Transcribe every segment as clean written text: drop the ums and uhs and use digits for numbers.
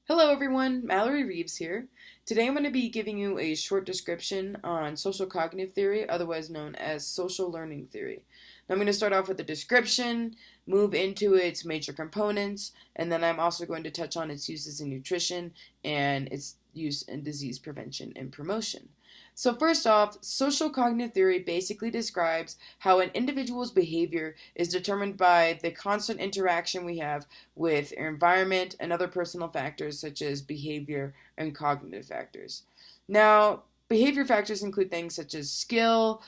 Hello everyone, Mallory Reeves here. Today I'm going to be giving you a short description on social cognitive theory, otherwise known as social learning theory. Now I'm going to start off with a description, move into its major components, and then I'm also going to touch on its uses in nutrition and its use in disease prevention and promotion. So first off, social cognitive theory basically describes how an individual's behavior is determined by the constant interaction we have with our environment and other personal factors such as behavior and cognitive factors. Now, behavior factors include things such as skill,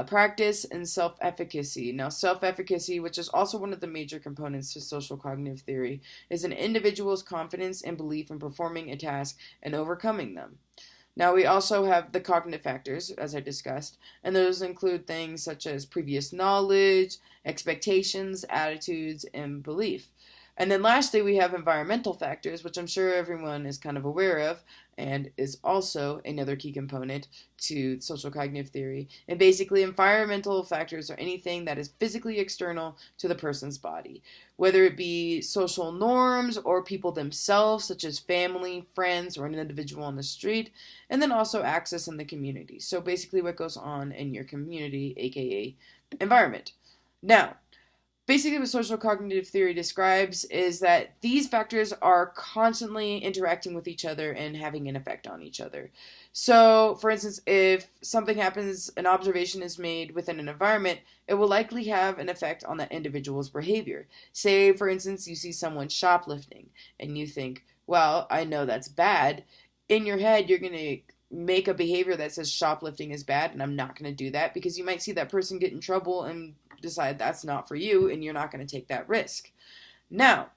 practice, and self efficacy. Now, self efficacy, which is also one of the major components to social cognitive theory, is an individual's confidence and belief in performing a task and overcoming them. Now, we also have the cognitive factors, as I discussed, and those include things such as previous knowledge, expectations, attitudes, and belief. And then lastly, we have environmental factors, which I'm sure everyone is kind of aware of and is also another key component to social cognitive theory. And basically, environmental factors are anything that is physically external to the person's body, whether it be social norms or people themselves, such as family, friends, or an individual on the street, and then also access in the community. So basically, what goes on in your community, aka environment. Now, basically what social cognitive theory describes is that these factors are constantly interacting with each other and having an effect on each other. So, for instance, if something happens, an observation is made within an environment, it will likely have an effect on that individual's behavior. Say, for instance, you see someone shoplifting and you think, well, I know that's bad. In your head, you're going to make a behavior that says shoplifting is bad and I'm not going to do that because you might see that person get in trouble and decide that's not for you and you're not going to take that risk. Now,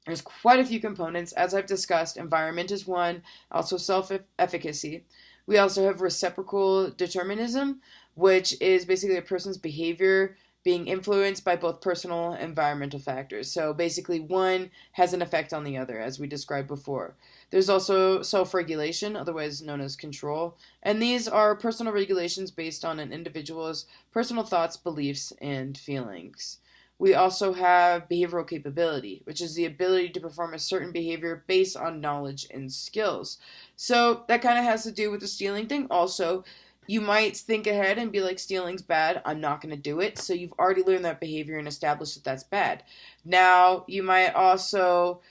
there's quite a few components. As I've discussed, environment is one, also self-efficacy. We also have reciprocal determinism, which is basically a person's behavior being influenced by both personal and environmental factors. So basically, one has an effect on the other, as we described before. There's also self regulation, otherwise known as control, and these are personal regulations based on an individual's personal thoughts, beliefs, and feelings. We also have behavioral capability, which is the ability to perform a certain behavior based on knowledge and skills. So that kind of has to do with the stealing thing. Also, you might think ahead and be like, stealing's bad, I'm not going to do it. So you've already learned that behavior and established that that's bad. Now, you might also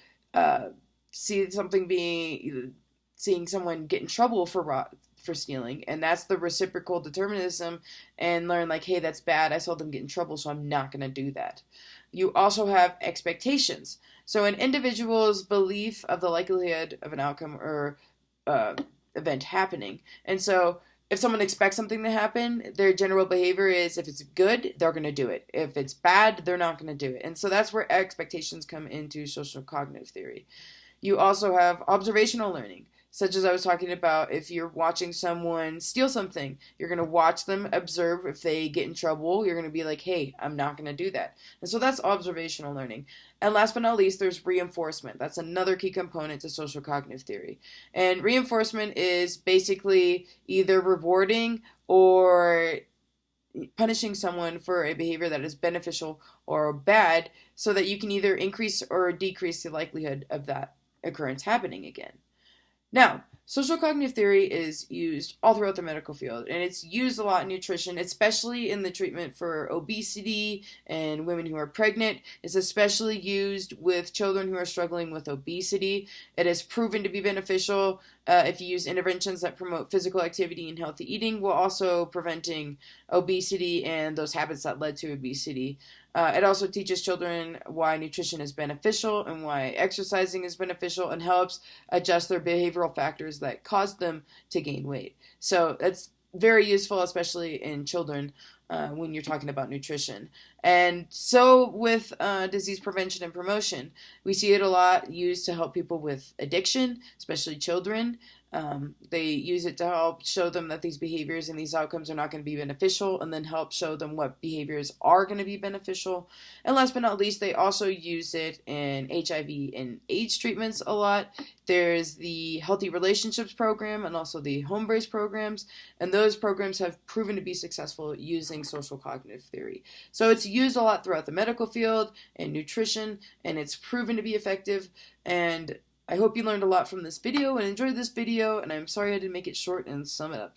see something being, seeing someone get in trouble for stealing, and that's the reciprocal determinism, and learn like, hey, that's bad, I saw them get in trouble, so I'm not going to do that. You also have expectations. So an individual's belief of the likelihood of an outcome or event happening. And so if someone expects something to happen, their general behavior is if it's good, they're going to do it. If it's bad, they're not going to do it. And so that's where expectations come into social cognitive theory. You also have observational learning, such as I was talking about. If you're watching someone steal something, you're going to watch them, observe. If they get in trouble, you're going to be like, hey, I'm not going to do that. And so that's observational learning. And last but not least, there's reinforcement. That's another key component to social cognitive theory. And reinforcement is basically either rewarding or punishing someone for a behavior that is beneficial or bad so that you can either increase or decrease the likelihood of that occurrence happening again. Now, social cognitive theory is used all throughout the medical field, and it's used a lot in nutrition, especially in the treatment for obesity and women who are pregnant. It's especially used with children who are struggling with obesity. It has proven to be beneficial if you use interventions that promote physical activity and healthy eating, while also preventing obesity and those habits that led to obesity. It also teaches children why nutrition is beneficial and why exercising is beneficial, and helps adjust their behavioral factors that cause them to gain weight. So that's very useful, especially in children when you're talking about nutrition. And so with disease prevention and promotion, we see it a lot used to help people with addiction, especially children. They use it to help show them that these behaviors and these outcomes are not going to be beneficial, and then help show them what behaviors are going to be beneficial. And last but not least, they also use it in HIV and AIDS treatments a lot. There's the Healthy Relationships Program and also the home-based programs, and those programs have proven to be successful using social cognitive theory. So it's used a lot throughout the medical field and nutrition, and it's proven to be effective. And I hope you learned a lot from this video and enjoyed this video, and I'm sorry I didn't make it short and sum it up.